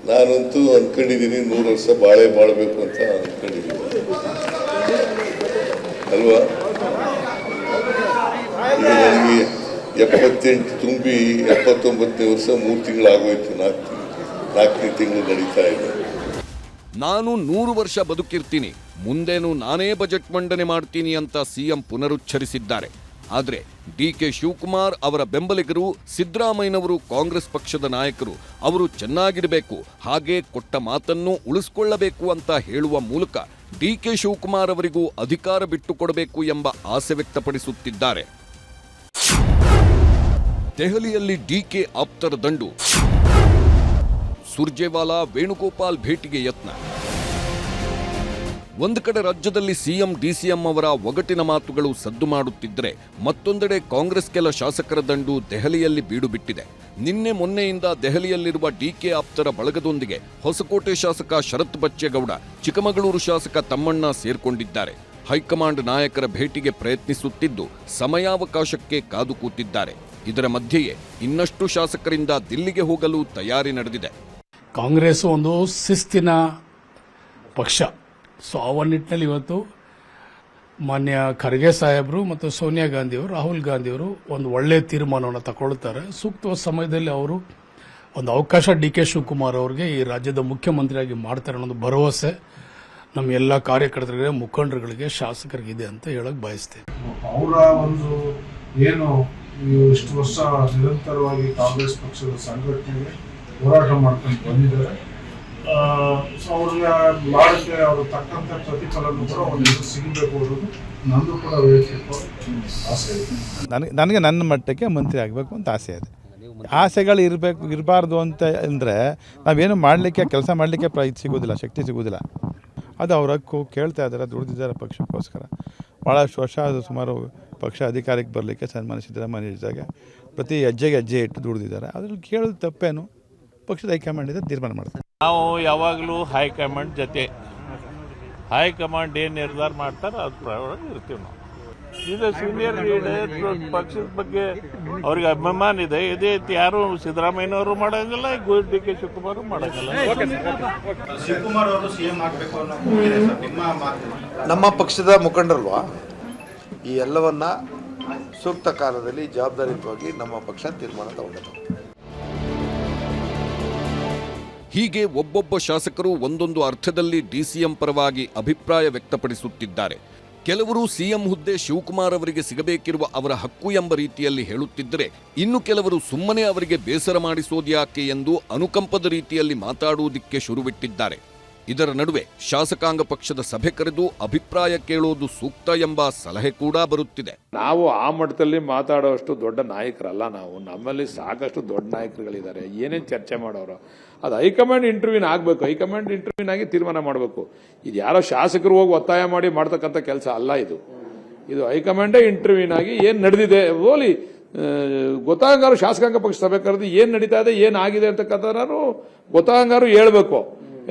ನಾನಂತೂ ಅನ್ಕೊಂಡಿದ್ದೀನಿ 100 ವರ್ಷ ಬಾಳ್ಬೇಕು ಅಂತ ಅನ್ಕೊಂಡಿದ್ದೀನಿ ಅಲ್ವಾ. ಈಗ ನನಗೆ 78 ತುಂಬಿ 79ನೇ ವರ್ಷ 3 ತಿಂಗಳಾಗೋಯ್ತು. 4ನೇ ತಿಂಗಳು ನಡೀತಾ ಇದೆ. ನಾನು 100 ವರ್ಷ ಬದುಕಿರ್ತೀನಿ, ಮುಂದೇನು ನಾನೇ ಬಜೆಟ್ ಮಂಡನೆ ಮಾಡ್ತೀನಿ ಅಂತ ಸಿಎಂ ಪುನರುಚ್ಚರಿಸಿದ್ದಾರೆ. ಆದರೆ ಡಿಕೆ ಶಿವಕುಮಾರ್ ಅವರ ಬೆಂಬಲಿಗರು, ಸಿದ್ದರಾಮಯ್ಯನವರು ಕಾಂಗ್ರೆಸ್ ಪಕ್ಷದ ನಾಯಕರು ಅವರು ಚೆನ್ನಾಗಿರಬೇಕು, ಹಾಗೆ ಕೊಟ್ಟ ಮಾತನ್ನು ಉಳಿಸಿಕೊಳ್ಳಬೇಕು ಅಂತ ಹೇಳುವ ಮೂಲಕ ಡಿಕೆ ಶಿವಕುಮಾರ್ ಅವರಿಗೂ ಅಧಿಕಾರ ಬಿಟ್ಟುಕೊಡಬೇಕು ಎಂಬ ಆಸೆ ವ್ಯಕ್ತಪಡಿಸುತ್ತಿದ್ದಾರೆ. ದೆಹಲಿಯಲ್ಲಿ ಡಿಕೆ ಆಪ್ತರ ದಂಡು, ಸುರ್ಜೇವಾಲಾ ವೇಣುಗೋಪಾಲ್ ಭೇಟಿಗೆ ಯತ್ನ. ಒಂದು ಕಡೆ ರಾಜ್ಯದಲ್ಲಿ ಸಿಎಂ ಡಿಸಿಎಂ ಅವರ ಒಗಟಿನ ಮಾತುಗಳು ಸದ್ದು ಮಾಡುತ್ತಿದ್ದರೆ, ಮತ್ತೊಂದೆಡೆ ಕಾಂಗ್ರೆಸ್ ಕೆಲ ಶಾಸಕರ ದಂಡು ದೆಹಲಿಯಲ್ಲಿ ಬೀಡು ಬಿಟ್ಟಿದೆ. ನಿನ್ನೆ ಮೊನ್ನೆಯಿಂದ ದೆಹಲಿಯಲ್ಲಿರುವ ಡಿಕೆ ಆಪ್ತರ ಬಳಗದೊಂದಿಗೆ ಹೊಸಕೋಟೆ ಶಾಸಕ ಶರತ್ ಬಚ್ಚೇಗೌಡ, ಚಿಕ್ಕಮಗಳೂರು ಶಾಸಕ ತಮ್ಮಣ್ಣ ಸೇರ್ಕೊಂಡಿದ್ದಾರೆ. ಹೈಕಮಾಂಡ್ ನಾಯಕರ ಭೇಟಿಗೆ ಪ್ರಯತ್ನಿಸುತ್ತಿದ್ದು ಸಮಯಾವಕಾಶಕ್ಕೆ ಕಾದು ಕೂತಿದ್ದಾರೆ. ಇದರ ಮಧ್ಯೆಯೇ ಇನ್ನಷ್ಟು ಶಾಸಕರಿಂದ ದಿಲ್ಲಿಗೆ ಹೋಗಲು ತಯಾರಿ ನಡೆದಿದೆ. ಕಾಂಗ್ರೆಸ್ ಒಂದು ಶಿಸ್ತಿನ ಪಕ್ಷ. ಸೊ ಆ ನಿಟ್ಟಿನಲ್ಲಿ ಇವತ್ತು ಮಾನ್ಯ ಖರ್ಗೆ ಸಾಹೇಬರು ಮತ್ತು ಸೋನಿಯಾ ಗಾಂಧಿಯವರು, ರಾಹುಲ್ ಗಾಂಧಿಯವರು ಒಂದು ಒಳ್ಳೆಯ ತೀರ್ಮಾನವನ್ನು ತಗೊಳ್ತಾರೆ. ಸೂಕ್ತ ಸಮಯದಲ್ಲಿ ಅವರು ಒಂದು ಅವಕಾಶ ಡಿಕೆ ಶಿವಕುಮಾರ್ ಅವರಿಗೆ ಈ ರಾಜ್ಯದ ಮುಖ್ಯಮಂತ್ರಿಯಾಗಿ ಮಾಡ್ತಾರೆ ಅನ್ನೋ ಭರವಸೆ ನಮ್ಮ ಎಲ್ಲ ಕಾರ್ಯಕರ್ತರಿಗೆ, ಮುಖಂಡರುಗಳಿಗೆ, ಶಾಸಕರಿಗೆ ಇದೆ ಅಂತ ಹೇಳಕ್ ಬಯಸ್ತೇನೆ. ಅವರ ಒಂದು ಏನು ಇಷ್ಟು ವರ್ಷ ನಿರಂತರವಾಗಿ ಕಾಂಗ್ರೆಸ್ ಪಕ್ಷದ ಸಂಘಟನೆಗೆ ಹೋರಾಟ ಮಾಡ್ಕೊಂಡು ಬಂದಿದ್ದಾರೆ. ಸೊ ಅವ್ರಿಗೆ ಮಾಡೋಕ್ಕೆ ಅವರು ತಕ್ಕಂಥ ಪ್ರತಿಫಲನೂ ಕೂಡ ಒಂದು ಸಿಗಬೇಕು ಅನ್ನೋದು ನಂದು ಕೂಡ ವೈಯಕ್ತಿಕ ಆಸೆ ಇದೆ. ನನಗೆ ನನ್ನ ಮಟ್ಟಕ್ಕೆ ಮಂತ್ರಿ ಆಗಬೇಕು ಅಂತ ಆಸೆ ಇದೆ. ಆಸೆಗಳು ಇರಬಾರ್ದು ಅಂತ ಅಂದರೆ ನಾವೇನು ಮಾಡಲಿಕ್ಕೆ ಕೆಲಸ ಮಾಡಲಿಕ್ಕೆ ಇದು ಸಿಗೋದಿಲ್ಲ, ಶಕ್ತಿ ಸಿಗೋದಿಲ್ಲ. ಅದು ಅವ್ರ ಹಕ್ಕು. ಕೇಳ್ತಾ ಇದ್ದಾರೆ, ದುಡಿದಿದ್ದಾರೆ ಪಕ್ಷಕ್ಕೋಸ್ಕರ. ಭಾಳಷ್ಟು ವರ್ಷ ಅದು ಸುಮಾರು ಪಕ್ಷ ಅಧಿಕಾರಕ್ಕೆ ಬರಲಿಕ್ಕೆ ಸನ್ಮಾನ್ಯ ಸಿದ್ದರಾಮಯ್ಯ ಇದ್ದಾಗ ಪ್ರತಿ ಹೆಜ್ಜೆ ಇಟ್ಟು ದುಡಿದಿದ್ದಾರೆ. ಅದ್ರಲ್ಲಿ ಕೇಳೋದು ತಪ್ಪೇನು, ಪಕ್ಷದ ಹೈಕಮಾಂಡ್ ಇದೆ ತೀರ್ಮಾನ ಮಾಡ್ತಾರೆ. ನಾವು ಯಾವಾಗಲೂ ಹೈಕಮಾಂಡ್ ಜೊತೆ, ಹೈಕಮಾಂಡ್ ಏನು ನಿರ್ಧಾರ ಮಾಡ್ತಾರೆ ಅದ್ರ ಪ್ರಕಾರ ಇರ್ತೀವಿ ನಾವು. ಇದು ಸೀನಿಯರ್ ಲೀಡರ್ ಪಕ್ಷದ ಬಗ್ಗೆ ಅವ್ರಿಗೆ ಅಭಿಮಾನ ಇದೆ. ಇದೇ ಯಾರು ಸಿದ್ದರಾಮಯ್ಯನವರು ಮಾಡೋಂಗಿಲ್ಲ, ಡಿ ಕೆ ಶಿವಕುಮಾರ್ ಮಾಡೋಂಗಿಲ್ಲ. ಶಿವಕುಮಾರ್ ಅವರು ಸಿಎಂ ಆಗಬೇಕು ಅನ್ನೋ ನಮ್ಮ ಪಕ್ಷದ ಮುಖಂಡರಲ್ವಾ, ಈ ಎಲ್ಲವನ್ನ ಸೂಕ್ತ ಕಾಲದಲ್ಲಿ ಜವಾಬ್ದಾರಿಯುತವಾಗಿ ನಮ್ಮ ಪಕ್ಷ ತೀರ್ಮಾನ ತಗೊಂಡಿದೆ. ಹೀಗೆ ಒಬ್ಬೊಬ್ಬ ಶಾಸಕರು ಒಂದೊಂದು ಅರ್ಥದಲ್ಲಿ ಡಿಸಿಎಂ ಪರವಾಗಿ ಅಭಿಪ್ರಾಯ ವ್ಯಕ್ತಪಡಿಸುತ್ತಿದ್ದಾರೆ. ಕೆಲವರು ಸಿಎಂ ಹುದ್ದೆ ಶಿವಕುಮಾರ್ ಅವರಿಗೆ ಸಿಗಬೇಕಿರುವ ಅವರ ಹಕ್ಕು ಎಂಬ ರೀತಿಯಲ್ಲಿ ಹೇಳುತ್ತಿದ್ದರೆ, ಇನ್ನು ಕೆಲವರು ಸುಮ್ಮನೆ ಅವರಿಗೆ ಬೇಸರ ಮಾಡಿಸೋದ್ಯಾಕೆ ಎಂದು ಅನುಕಂಪದ ರೀತಿಯಲ್ಲಿ ಮಾತಾಡುವುದಕ್ಕೆ ಶುರುವಿಟ್ಟಿದ್ದಾರೆ. ಇದರ ನಡುವೆ ಶಾಸಕಾಂಗ ಪಕ್ಷದ ಸಭೆ ಕರೆದು ಅಭಿಪ್ರಾಯ ಕೇಳೋದು ಸೂಕ್ತ ಎಂಬ ಸಲಹೆ ಕೂಡ ಬರುತ್ತಿದೆ. ನಾವು ಆ ಮಟ್ಟದಲ್ಲಿ ಮಾತಾಡೋಷ್ಟು ದೊಡ್ಡ ನಾಯಕರಲ್ಲ. ನಮ್ಮಲ್ಲಿ ಸಾಕಷ್ಟು ದೊಡ್ಡ ನಾಯಕರುಗಳಿದ್ದಾರೆ. ಏನೇನು ಚರ್ಚೆ ಮಾಡೋರು ಅದು ಹೈಕಮಾಂಡ್ ಇಂಟರ್ವ್ಯೂನ್ ಆಗಬೇಕು. ಹೈಕಮಾಂಡ್ ಇಂಟರ್ವ್ಯೂನ್ ಆಗಿ ತೀರ್ಮಾನ ಮಾಡಬೇಕು. ಇದು ಯಾರೋ ಶಾಸಕರು ಹೋಗಿ ಒತ್ತಾಯ ಮಾಡಿ ಮಾಡ್ತಕ್ಕಂಥ ಕೆಲಸ ಅಲ್ಲ. ಇದು ಹೈಕಮಾಂಡೇ ಇಂಟರ್ವ್ಯೂನ್ ಆಗಿ ಏನು ನಡೆದಿದೆ ಓಲಿ ಗೊತ್ತಾಗಂಗಾರು ಶಾಸಕಾಂಗ ಪಕ್ಷ ಸಭೆ ಕರೆದು ಏನು ನಡೀತಾ ಇದೆ, ಏನಾಗಿದೆ ಅಂತಕ್ಕಂಥವ್ರು ಗೊತ್ತಾಗಂಗಾರು ಹೇಳ್ಬೇಕು.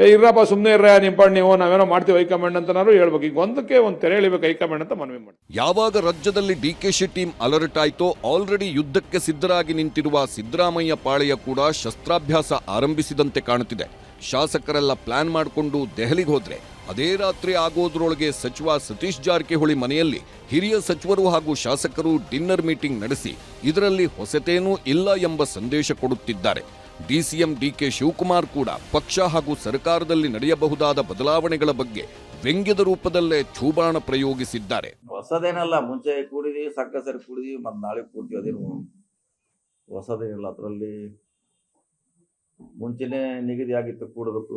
ಇರ್ರಪ್ಪ ಸುಮ್ಮನೆ ಇರ್ರ ನಿಂಪಾಡ್ ನೀವು, ನಾವೇನೋ ಮಾಡ್ತೀವಿ ಹೈಕಮಾಂಡ್ ಅಂತ ಹೇಳ್ಬೇಕು. ಈಗ ಒಂದಕ್ಕೆ ಒಂದು ತೆರೆ ಎಳಿಬೇಕು ಹೈಕಮಾಂಡ್ ಅಂತ ಮನವಿ ಮಾಡಿ. ಯಾವಾಗ ರಾಜ್ಯದಲ್ಲಿ ಡಿಕೆಶಿ ಟೀಮ್ ಅಲರ್ಟ್ ಆಯ್ತೋ, ಆಲ್ರೆಡಿ ಯುದ್ಧಕ್ಕೆ ಸಿದ್ಧರಾಗಿ ನಿಂತಿರುವ ಸಿದ್ದರಾಮಯ್ಯ ಪಾಳೆಯ ಕೂಡ ಶಸ್ತ್ರಾಭ್ಯಾಸ ಆರಂಭಿಸಿದಂತೆ ಕಾಣುತ್ತಿದೆ. ಶಾಸಕರೆಲ್ಲ ಪ್ಲಾನ್ ಮಾಡಿಕೊಂಡು ದೆಹಲಿಗೆ ಹೋದ್ರೆ ಅದೇ ರಾತ್ರಿ ಆಗೋದ್ರೊಳಗೆ ಸಚಿವ ಸತೀಶ್ ಜಾರಕಿಹೊಳಿ ಮನೆಯಲ್ಲಿ ಹಿರಿಯ ಸಚಿವರು ಹಾಗೂ ಶಾಸಕರು ಡಿನ್ನರ್ ಮೀಟಿಂಗ್ ನಡೆಸಿ ಇದರಲ್ಲಿ ಹೊಸತೇನೂ ಇಲ್ಲ ಎಂಬ ಸಂದೇಶ ಕೊಡುತ್ತಿದ್ದಾರೆ. ಡಿಸಿಎಂ ಡಿಕೆ ಶಿವಕುಮಾರ್ ಕೂಡ ಪಕ್ಷ ಹಾಗೂ ಸರ್ಕಾರದಲ್ಲಿ ನಡೆಯಬಹುದಾದ ಬದಲಾವಣೆಗಳ ಬಗ್ಗೆ ವ್ಯಂಗ್ಯದ ರೂಪದಲ್ಲೇ ಚೂಬಾಣ ಪ್ರಯೋಗಿಸಿದ್ದಾರೆ. ಹೊಸದೇನಲ್ಲ, ಮುಂಚೆ ಕೂಡಿದೀವಿ, ಸರಿ ಕೂಡಿದೀವಿ, ಮತ್ತೆ ನಾಳೆ ಕೂಡ್ತೀವಿ, ಅದೇನು ಹೊಸದೇನಿಲ್ಲ. ಅದರಲ್ಲಿ ಮುಂಚೆನೆ ನಿಗದಿ ಆಗಿತ್ತು ಕೂಡಬೇಕು,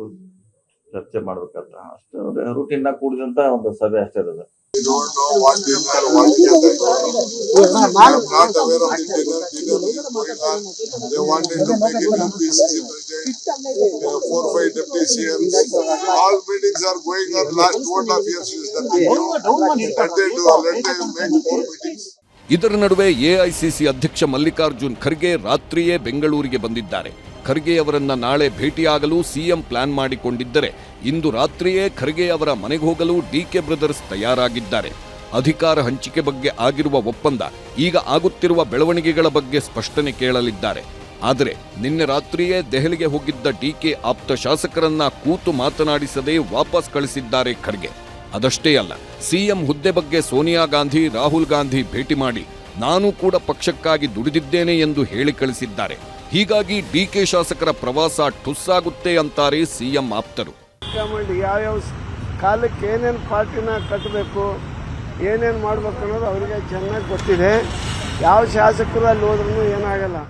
ಚರ್ಚೆ ಮಾಡ್ಬೇಕಂತ, ಅಷ್ಟು ರೂಟೀನ್ ಆಗಿ ಕೂಡಿದಂತ ಒಂದು ಸಭೆ ಅಷ್ಟೇ ಇರೋದು. ಇದರ ನಡುವೆ ಎಐಸಿಸಿ ಅಧ್ಯಕ್ಷ ಮಲ್ಲಿಕಾರ್ಜುನ್ ಖರ್ಗೆ ರಾತ್ರಿಯೇ ಬೆಂಗಳೂರಿಗೆ ಬಂದಿದ್ದಾರೆ. ಖರ್ಗೆ ಅವರನ್ನ ನಾಳೆ ಭೇಟಿಯಾಗಲು ಸಿಎಂ ಪ್ಲಾನ್ ಮಾಡಿಕೊಂಡಿದ್ದರೆ ಇಂದು ರಾತ್ರಿಯೇ ಖರ್ಗೆ ಅವರ ಮನೆಗೆ ಹೋಗಲು ಡಿಕೆ ಬ್ರದರ್ಸ್ ತಯಾರಾಗಿದ್ದಾರೆ. ಅಧಿಕಾರ ಹಂಚಿಕೆ ಬಗ್ಗೆ ಆಗಿರುವ ಒಪ್ಪಂದ ಈಗ ಆಗುತ್ತಿರುವ ಬೆಳವಣಿಗೆಗಳ ಬಗ್ಗೆ ಸ್ಪಷ್ಟನೆ ಕೇಳಲಿದ್ದಾರೆ. ಆದರೆ ನಿನ್ನೆ ರಾತ್ರಿಯೇ ದೆಹಲಿಗೆ ಹೋಗಿದ್ದ ಡಿಕೆ ಆಪ್ತ ಶಾಸಕರನ್ನ ಕೂತು ಮಾತನಾಡಿಸದೆ ವಾಪಸ್ ಕಳಿಸಿದ್ದಾರೆ ಖರ್ಗೆ. ಅದಷ್ಟೇ ಅಲ್ಲ, ಸಿಎಂ ಹುದ್ದೆ ಬಗ್ಗೆ ಸೋನಿಯಾ ಗಾಂಧಿ, ರಾಹುಲ್ ಗಾಂಧಿ ಭೇಟಿ ಮಾಡಿ ನಾನು ಕೂಡ ಪಕ್ಷಕ್ಕಾಗಿ ದುಡಿದಿದ್ದೇನೆ ಎಂದು ಹೇಳಿ ಕಳಿಸಿದ್ದಾರೆ. ಹೀಗಾಗಿ ಡಿಕೆ ಶಾಸಕರ ಪ್ರವಾಸ ಠುಸ್ಸಾಗುತ್ತೆ ಅಂತಾರೆ ಸಿಎಂ ಆಪ್ತರು. ಯಾವ್ಯಾವ ಕಾಲಕ್ಕೆ ಏನೇನು ಪಾರ್ಟಿನ ಕಟ್ಟಬೇಕು, ಏನೇನು ಮಾಡ್ಬೇಕು ಅನ್ನೋದು ಅವರಿಗೆ ಚೆನ್ನಾಗಿ ಗೊತ್ತಿದೆ. ಯಾವ ಶಾಸಕರು ಅಲ್ಲಿ ಹೋದ್ರೂ ಏನಾಗಲ್ಲ.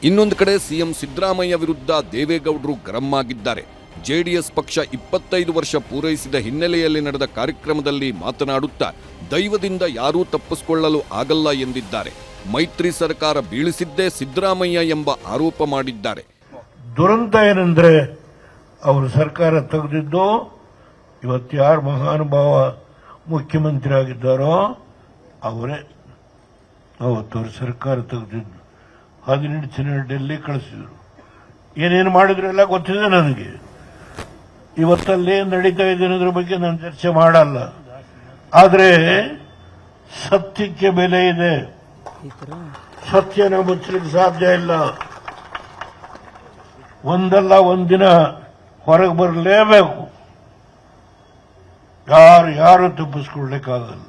ಇನ್ನೊಂದು ಕಡೆ ಸಿಎಂ ಸಿದ್ದರಾಮಯ್ಯ ವಿರುದ್ಧ ದೇವೇಗೌಡರು ಗರಂ ಆಗಿದ್ದಾರೆ. ಜೆಡಿಎಸ್ ಪಕ್ಷ 25 ವರ್ಷ ಪೂರೈಸಿದ ಹಿನ್ನೆಲೆಯಲ್ಲಿ ನಡೆದ ಕಾರ್ಯಕ್ರಮದಲ್ಲಿ ಮಾತನಾಡುತ್ತಾ ದೈವದಿಂದ ಯಾರೂ ತಪ್ಪಿಸಿಕೊಳ್ಳಲು ಆಗಲ್ಲ ಎಂದಿದ್ದಾರೆ. ಮೈತ್ರಿ ಸರ್ಕಾರ ಬೀಳಿಸಿದ್ದೇ ಸಿದ್ದರಾಮಯ್ಯ ಎಂಬ ಆರೋಪ ಮಾಡಿದ್ದಾರೆ. ದುರಂತ ಏನಂದ್ರೆ ಅವರು ಸರ್ಕಾರ ತೆಗೆದಿದ್ದು ಇವತ್ತು ಯಾರು ಮಹಾನುಭಾವ ಮುಖ್ಯಮಂತ್ರಿ ಆಗಿದ್ದಾರೋ ಅವರೇ ಅವತ್ತವರು ಸರ್ಕಾರ ತೆಗೆದಿದ್ದು 18 ಜನ ಡೆಲ್ಲಿ ಕಳಿಸಿದ್ರು. ಏನೇನು ಮಾಡಿದ್ರು ಎಲ್ಲ ಗೊತ್ತಿದೆ ನನಗೆ. ಇವತ್ತಲ್ಲಿ ನಡೀತಾ ಇದೆ ಅನ್ನೋದ್ರ ಬಗ್ಗೆ ನಾನು ಚರ್ಚೆ ಮಾಡಲ್ಲ. ಆದರೆ ಸತ್ಯಕ್ಕೆ ಬೆಲೆ ಇದೆ. ಸತ್ಯನ ಮುಚ್ಚಲಿಕ್ಕೆ ಸಾಧ್ಯ ಇಲ್ಲ. ಒಂದಲ್ಲ ಒಂದಿನ ಹೊರಗೆ ಬರಲೇಬೇಕು. ಯಾರು ತಪ್ಪಿಸ್ಕೊಳ್ಳಿಕ್ಕಾಗಲ್ಲ.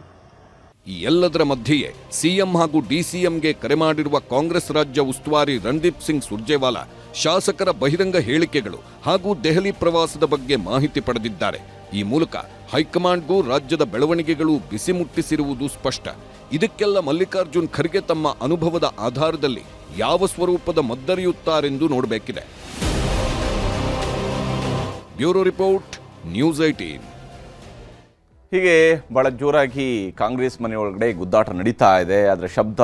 ಈ ಎಲ್ಲದರ ಮಧ್ಯೆಯೇ ಸಿಎಂ ಹಾಗೂ ಡಿಸಿಎಂಗೆ ಕರೆ ಮಾಡಿರುವ ಕಾಂಗ್ರೆಸ್ ರಾಜ್ಯ ಉಸ್ತುವಾರಿ ರಣದೀಪ್ ಸಿಂಗ್ ಸುರ್ಜೇವಾಲಾ ಶಾಸಕರ ಬಹಿರಂಗ ಹೇಳಿಕೆಗಳು ಹಾಗೂ ದೆಹಲಿ ಪ್ರವಾಸದ ಬಗ್ಗೆ ಮಾಹಿತಿ ಪಡೆದಿದ್ದಾರೆ. ಈ ಮೂಲಕ ಹೈಕಮಾಂಡ್ಗೂ ರಾಜ್ಯದ ಬೆಳವಣಿಗೆಗಳು ಬಿಸಿ ಮುಟ್ಟಿಸಿರುವುದು ಸ್ಪಷ್ಟ. ಇದಕ್ಕೆಲ್ಲ ಮಲ್ಲಿಕಾರ್ಜುನ್ ಖರ್ಗೆ ತಮ್ಮ ಅನುಭವದ ಆಧಾರದಲ್ಲಿ ಯಾವ ಸ್ವರೂಪದ ಮದ್ದರಿಯುತ್ತಾರೆಂದು ನೋಡಬೇಕಿದೆ. Bureau report, news 18. ಹೀಗೆ ಭಾಳ ಜೋರಾಗಿ ಕಾಂಗ್ರೆಸ್ ಮನೆಯೊಳಗಡೆ ಗುದ್ದಾಟ ನಡೀತಾ ಇದೆ. ಅದರ ಶಬ್ದ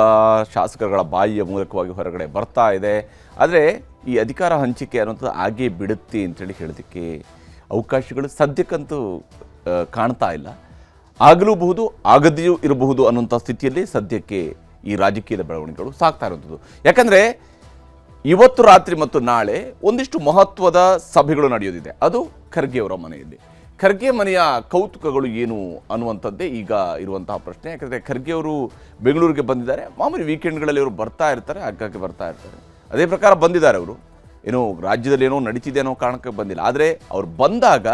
ಶಾಸಕರುಗಳ ಬಾಯಿಯ ಮೂಲಕವಾಗಿ ಹೊರಗಡೆ ಬರ್ತಾ ಇದೆ. ಆದರೆ ಈ ಅಧಿಕಾರ ಹಂಚಿಕೆ ಅನ್ನೋಂಥದ್ದು ಹಾಗೇ ಬಿಡುತ್ತೆ ಅಂತೇಳಿ ಹೇಳೋದಕ್ಕೆ ಅವಕಾಶಗಳು ಸದ್ಯಕ್ಕಂತೂ ಕಾಣ್ತಾ ಇಲ್ಲ. ಆಗಲೂಬಹುದು, ಆಗದೆಯೂ ಇರಬಹುದು ಅನ್ನೋಂಥ ಸ್ಥಿತಿಯಲ್ಲಿ ಸದ್ಯಕ್ಕೆ ಈ ರಾಜಕೀಯದ ಬೆಳವಣಿಗೆಗಳು ಸಾಗ್ತಾ ಇರುವಂಥದ್ದು. ಯಾಕಂದರೆ ಇವತ್ತು ರಾತ್ರಿ ಮತ್ತು ನಾಳೆ ಒಂದಿಷ್ಟು ಮಹತ್ವದ ಸಭೆಗಳು ನಡೆಯೋದಿದೆ. ಅದು ಖರ್ಗೆಯವರ ಮನೆಯಲ್ಲಿ. ಖರ್ಗೆ ಮನೆಯ ಕೌತುಕಗಳು ಏನು ಅನ್ನುವಂಥದ್ದೇ ಈಗ ಇರುವಂತಹ ಪ್ರಶ್ನೆ. ಯಾಕಂದರೆ ಖರ್ಗೆಯವರು ಬೆಂಗಳೂರಿಗೆ ಬಂದಿದ್ದಾರೆ. ಮಾಮೂಲಿ ವೀಕೆಂಡ್ಗಳಲ್ಲಿ ಅವರು ಬರ್ತಾ ಇರ್ತಾರೆ, ಆಗಾಗ್ಗೆ ಬರ್ತಾ ಇರ್ತಾರೆ. ಅದೇ ಪ್ರಕಾರ ಬಂದಿದ್ದಾರೆ ಅವರು. ಏನೋ ರಾಜ್ಯದಲ್ಲಿ ಏನೋ ನಡೀತಿದೆ ಅನ್ನೋ ಕಾರಣಕ್ಕೆ ಬಂದಿಲ್ಲ. ಆದರೆ ಅವ್ರು ಬಂದಾಗ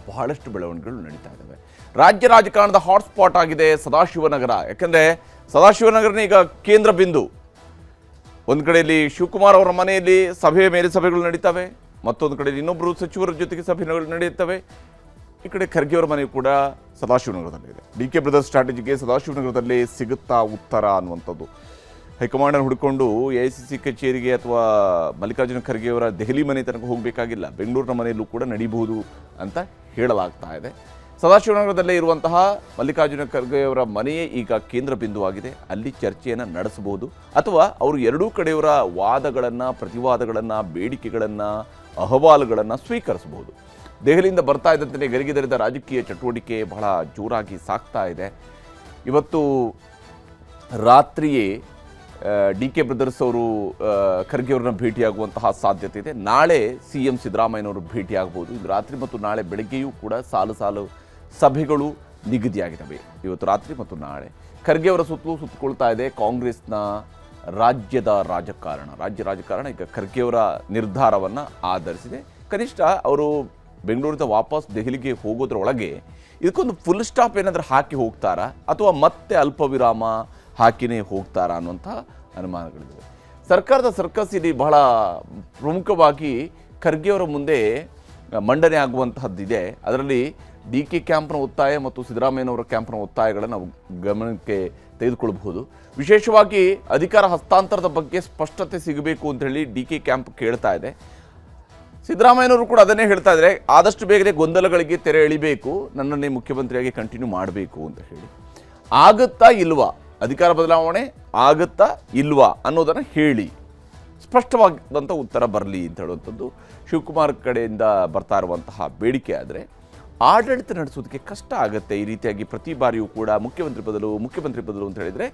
ಬಹಳಷ್ಟು ಬೆಳವಣಿಗೆಗಳು ನಡೀತಾ ಇದ್ದಾವೆ. ರಾಜ್ಯ ರಾಜಕಾರಣದ ಹಾಟ್ಸ್ಪಾಟ್ ಆಗಿದೆ ಸದಾಶಿವನಗರ. ಯಾಕಂದರೆ ಸದಾಶಿವನಗರನೇ ಈಗ ಕೇಂದ್ರ ಬಿಂದು. ಒಂದು ಕಡೆಯಲ್ಲಿ ಶಿವಕುಮಾರ್ ಅವರ ಮನೆಯಲ್ಲಿ ಸಭೆಯ ಮೇಲೆ ಸಭೆಗಳು ನಡೀತವೆ, ಮತ್ತೊಂದು ಕಡೆಯಲ್ಲಿ ಇನ್ನೊಬ್ಬರು ಸಚಿವರ ಜೊತೆಗೆ ಸಭೆಗಳು ನಡೆಯುತ್ತವೆ. ಈ ಕಡೆ ಖರ್ಗೆಯವರ ಮನೆಯು ಕೂಡ ಸದಾಶಿವನಗರದಲ್ಲಿದೆ. DK ಬ್ರದರ್ಸ್ ಸ್ಟ್ರಾಟಜಿಗೆ ಸದಾಶಿವನಗರದಲ್ಲಿ ಸಿಗುತ್ತಾ ಉತ್ತರ ಅನ್ನುವಂಥದ್ದು. ಹೈಕಮಾಂಡನ್ನು ಹುಡುಕೊಂಡು AICC ಕಚೇರಿಗೆ ಅಥವಾ ಮಲ್ಲಿಕಾರ್ಜುನ ಖರ್ಗೆಯವರ ದೆಹಲಿ ಮನೆ ತನಕ ಹೋಗಬೇಕಾಗಿಲ್ಲ, ಬೆಂಗಳೂರಿನ ಮನೆಯಲ್ಲೂ ಕೂಡ ನಡೀಬಹುದು ಅಂತ ಹೇಳಲಾಗ್ತಾ ಇದೆ. ಸದಾಶಿವನಗರದಲ್ಲೇ ಇರುವಂತಹ ಮಲ್ಲಿಕಾರ್ಜುನ ಖರ್ಗೆಯವರ ಮನೆಯೇ ಈಗ ಕೇಂದ್ರ ಬಿಂದುವಾಗಿದೆ. ಅಲ್ಲಿ ಚರ್ಚೆಯನ್ನು ನಡೆಸಬಹುದು ಅಥವಾ ಅವರು ಎರಡೂ ಕಡೆಯವರ ವಾದಗಳನ್ನು, ಪ್ರತಿವಾದಗಳನ್ನು, ಬೇಡಿಕೆಗಳನ್ನು, ಅಹವಾಲುಗಳನ್ನು ಸ್ವೀಕರಿಸಬಹುದು. ದೆಹಲಿಯಿಂದ ಬರ್ತಾ ಇದ್ದಂತೆ ಗರಿಗೆದರಿದ ರಾಜಕೀಯ ಚಟುವಟಿಕೆ ಬಹಳ ಜೋರಾಗಿ ಸಾಗ್ತಾ ಇದೆ. ಇವತ್ತು ರಾತ್ರಿಯೇ DK ಬ್ರದರ್ಸ್ ಅವರು ಖರ್ಗೆಯವ್ರನ್ನ ಭೇಟಿಯಾಗುವಂತಹ ಸಾಧ್ಯತೆ ಇದೆ. ನಾಳೆ CM ಸಿದ್ದರಾಮಯ್ಯನವರು ಭೇಟಿಯಾಗಬಹುದು. ಇದು ರಾತ್ರಿ ಮತ್ತು ನಾಳೆ ಬೆಳಗ್ಗೆಯೂ ಕೂಡ ಸಾಲು ಸಾಲು ಸಭೆಗಳು ನಿಗದಿಯಾಗಿದ್ದಾವೆ. ಇವತ್ತು ರಾತ್ರಿ ಮತ್ತು ನಾಳೆ ಖರ್ಗೆಯವರ ಸುತ್ತಕೊಳ್ತಾ ಇದೆ ಕಾಂಗ್ರೆಸ್ನ ರಾಜ್ಯದ ರಾಜಕಾರಣ. ರಾಜ್ಯ ರಾಜಕಾರಣ ಈಗ ಖರ್ಗೆಯವರ ನಿರ್ಧಾರವನ್ನು ಆಧರಿಸಿದೆ. ಕನಿಷ್ಠ ಅವರು ಬೆಂಗಳೂರಿಂದ ವಾಪಸ್ ದೆಹಲಿಗೆ ಹೋಗೋದ್ರೊಳಗೆ ಇದಕ್ಕೊಂದು ಫುಲ್ ಸ್ಟಾಪ್ ಏನಾದರೂ ಹಾಕಿ ಹೋಗ್ತಾರಾ ಅಥವಾ ಮತ್ತೆ ಅಲ್ಪ ವಿರಾಮ ಹಾಕಿನೇ ಹೋಗ್ತಾರಾ ಅನ್ನುವಂಥ ಅನುಮಾನಗಳಿವೆ. ಸರ್ಕಾರದ ಸರ್ಕಸ್ ಇಲ್ಲಿ ಬಹಳ ಪ್ರಮುಖವಾಗಿ ಖರ್ಗೆಯವರ ಮುಂದೆ ಮಂಡನೆ ಆಗುವಂತಹದ್ದಿದೆ. ಅದರಲ್ಲಿ DK ಕ್ಯಾಂಪ್ನ ಒತ್ತಾಯ ಮತ್ತು ಸಿದ್ದರಾಮಯ್ಯನವರ ಕ್ಯಾಂಪ್ನ ಒತ್ತಾಯಗಳನ್ನು ನಾವು ಗಮನಕ್ಕೆ ತೆಗೆದುಕೊಳ್ಳಬಹುದು. ವಿಶೇಷವಾಗಿ ಅಧಿಕಾರ ಹಸ್ತಾಂತರದ ಬಗ್ಗೆ ಸ್ಪಷ್ಟತೆ ಸಿಗಬೇಕು ಅಂತ ಹೇಳಿ DK ಕ್ಯಾಂಪ್ ಕೇಳ್ತಾ ಇದೆ. ಸಿದ್ದರಾಮಯ್ಯನವರು ಕೂಡ ಅದನ್ನೇ ಹೇಳ್ತಾ ಇದ್ದಾರೆ, ಆದಷ್ಟು ಬೇಗನೆ ಗೊಂದಲಗಳಿಗೆ ತೆರೆ ಎಳಿಬೇಕು, ನನ್ನನ್ನೇ ಮುಖ್ಯಮಂತ್ರಿಯಾಗಿ ಕಂಟಿನ್ಯೂ ಮಾಡಬೇಕು ಅಂತ ಹೇಳಿ. ಆಗುತ್ತಾ ಇಲ್ವಾ, ಅಧಿಕಾರ ಬದಲಾವಣೆ ಆಗುತ್ತಾ ಇಲ್ವಾ ಅನ್ನೋದನ್ನು ಹೇಳಿ, ಸ್ಪಷ್ಟವಾದಂಥ ಉತ್ತರ ಬರಲಿ ಅಂತ ಹೇಳುವಂಥದ್ದು ಶಿವಕುಮಾರ್ ಕಡೆಯಿಂದ ಬರ್ತಾ ಇರುವಂತಹ ಬೇಡಿಕೆ. ಆದರೆ ಆಡಳಿತ ನಡೆಸೋದಕ್ಕೆ ಕಷ್ಟ ಆಗುತ್ತೆ. ಈ ರೀತಿಯಾಗಿ ಪ್ರತಿ ಬಾರಿಯೂ ಕೂಡ ಮುಖ್ಯಮಂತ್ರಿ ಬದಲು ಅಂತ ಹೇಳಿದರೆ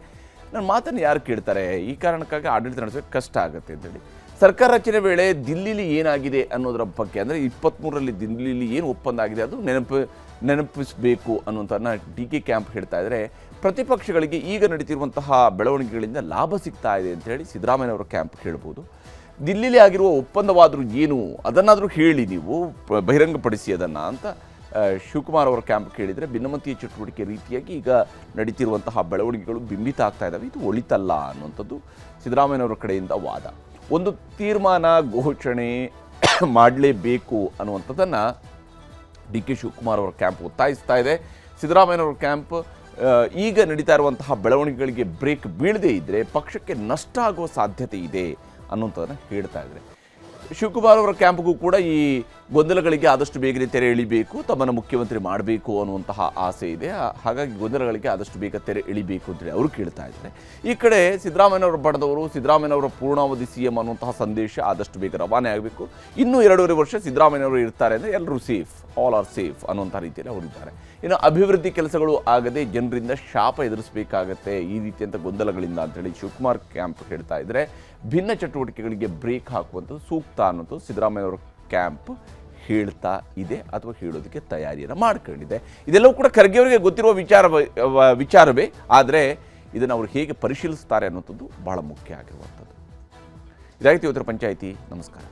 ನನ್ನ ಮಾತನ್ನು ಯಾರು ಕೇಳ್ತಾರೆ, ಈ ಕಾರಣಕ್ಕಾಗಿ ಆಡಳಿತ ನಡೆಸೋಕ್ಕೆ ಕಷ್ಟ ಆಗುತ್ತೆ ಅಂತೇಳಿ ಸರ್ಕಾರ ರಚನೆ ವೇಳೆ ದಿಲ್ಲಿಲಿ ಏನಾಗಿದೆ ಅನ್ನೋದರ ಬಗ್ಗೆ, ಅಂದರೆ 23ರಲ್ಲಿ ದಿಲ್ಲಿಲಿ ಏನು ಒಪ್ಪಂದ ಆಗಿದೆ ಅದು ನೆನಪಿಸಬೇಕು ಅನ್ನುವಂಥದ್ದನ್ನ DK ಕ್ಯಾಂಪ್ ಹೇಳ್ತಾ ಇದ್ದರೆ, ಪ್ರತಿಪಕ್ಷಗಳಿಗೆ ಈಗ ನಡೀತಿರುವಂತಹ ಬೆಳವಣಿಗೆಗಳಿಂದ ಲಾಭ ಸಿಗ್ತಾ ಇದೆ ಅಂತ ಹೇಳಿ ಸಿದ್ದರಾಮಯ್ಯನವರ ಕ್ಯಾಂಪ್ ಹೇಳ್ಬೋದು. ದಿಲ್ಲಿಲಿ ಆಗಿರುವ ಒಪ್ಪಂದವಾದರೂ ಏನು ಅದನ್ನಾದರೂ ಹೇಳಿ, ನೀವು ಬಹಿರಂಗಪಡಿಸಿ ಅದನ್ನು ಅಂತ ಶಿವಕುಮಾರ್ ಅವರ ಕ್ಯಾಂಪ್ ಕೇಳಿದರೆ, ಭಿನ್ನಮತೀಯ ಚಟುವಟಿಕೆ ರೀತಿಯಾಗಿ ಈಗ ನಡೀತಿರುವಂತಹ ಬೆಳವಣಿಗೆಗಳು ಬಿಂಬಿತ ಆಗ್ತಾ ಇದ್ದಾವೆ, ಇದು ಒಳಿತಲ್ಲ ಅನ್ನುವಂಥದ್ದು ಸಿದ್ದರಾಮಯ್ಯನವರ ಕಡೆಯಿಂದ ವಾದ. ಒಂದು ತೀರ್ಮಾನ ಘೋಷಣೆ ಮಾಡಲೇಬೇಕು ಅನ್ನುವಂಥದ್ದನ್ನು DK ಶಿವಕುಮಾರ್ ಅವರ ಕ್ಯಾಂಪ್ ಒತ್ತಾಯಿಸ್ತಾ ಇದೆ. ಸಿದ್ದರಾಮಯ್ಯನವರ ಕ್ಯಾಂಪ್ ಈಗ ನಡೀತಾ ಇರುವಂತಹ ಬೆಳವಣಿಗೆಗಳಿಗೆ ಬ್ರೇಕ್ ಬೀಳದೇ ಇದ್ದರೆ ಪಕ್ಷಕ್ಕೆ ನಷ್ಟ ಆಗುವ ಸಾಧ್ಯತೆ ಇದೆ ಅನ್ನುವಂಥದ್ದನ್ನು ಹೇಳ್ತಾ ಇದ್ದಾರೆ. ಶಿವಕುಮಾರ್ ಅವರ ಕ್ಯಾಂಪ್ಗೂ ಕೂಡ ಈ ಗೊಂದಲಗಳಿಗೆ ಆದಷ್ಟು ಬೇಗನೆ ತೆರೆ ಎಳಿಬೇಕು, ತಮ್ಮನ್ನು ಮುಖ್ಯಮಂತ್ರಿ ಮಾಡಬೇಕು ಅನ್ನುವಂತಹ ಆಸೆ ಇದೆ. ಹಾಗಾಗಿ ಗೊಂದಲಗಳಿಗೆ ಆದಷ್ಟು ಬೇಗ ತೆರೆ ಎಳಿಬೇಕು ಅಂತೇಳಿ ಅವರು ಕೇಳ್ತಾ ಇದ್ದಾರೆ. ಈ ಕಡೆ ಸಿದ್ದರಾಮಯ್ಯನವರ ಬಣದವರು ಸಿದ್ದರಾಮಯ್ಯನವರ ಪೂರ್ಣಾವಧಿ CM ಅನ್ನುವಂತಹ ಸಂದೇಶ ಆದಷ್ಟು ಬೇಗ ರವಾನೆ ಆಗಬೇಕು. ಇನ್ನೂ 2.5 ವರ್ಷ ಸಿದ್ದರಾಮಯ್ಯನವರು ಇರ್ತಾರೆ ಅಂದರೆ ಎಲ್ಲರೂ ಸೇಫ್, ಆಲ್ ಆರ್ ಸೇಫ್ ಅನ್ನುವಂಥ ರೀತಿಯಲ್ಲಿ ಅವರಿದ್ದಾರೆ. ಇನ್ನು ಅಭಿವೃದ್ಧಿ ಕೆಲಸಗಳು ಆಗದೆ ಜನರಿಂದ ಶಾಪ ಎದುರಿಸಬೇಕಾಗತ್ತೆ ಈ ರೀತಿಯಂಥ ಗೊಂದಲಗಳಿಂದ ಅಂತೇಳಿ ಶಿವಕುಮಾರ್ ಕ್ಯಾಂಪ್ ಹೇಳ್ತಾ ಇದ್ದರೆ, ಭಿನ್ನ ಚಟುವಟಿಕೆಗಳಿಗೆ ಬ್ರೇಕ್ ಹಾಕುವಂಥದ್ದು ಸೂಕ್ತ ಅನ್ನೋದು ಸಿದ್ದರಾಮಯ್ಯನವರ ಕ್ಯಾಂಪ್ ಹೇಳ್ತಾ ಇದೆ ಅಥವಾ ಹೇಳೋದಕ್ಕೆ ತಯಾರಿಯನ್ನು ಮಾಡ್ಕೊಂಡಿದೆ. ಇದೆಲ್ಲವೂ ಕೂಡ ಖರ್ಗೆಯವರಿಗೆ ಗೊತ್ತಿರುವ ವಿಚಾರವೇ, ಆದರೆ ಇದನ್ನು ಅವರು ಹೇಗೆ ಪರಿಶೀಲಿಸ್ತಾರೆ ಅನ್ನೋಂಥದ್ದು ಬಹಳ ಮುಖ್ಯ ಆಗಿರುವಂಥದ್ದು. ಇದಾಗಿತ್ತು ಇವತ್ತರ ಪಂಚಾಯಿತಿ. ನಮಸ್ಕಾರ.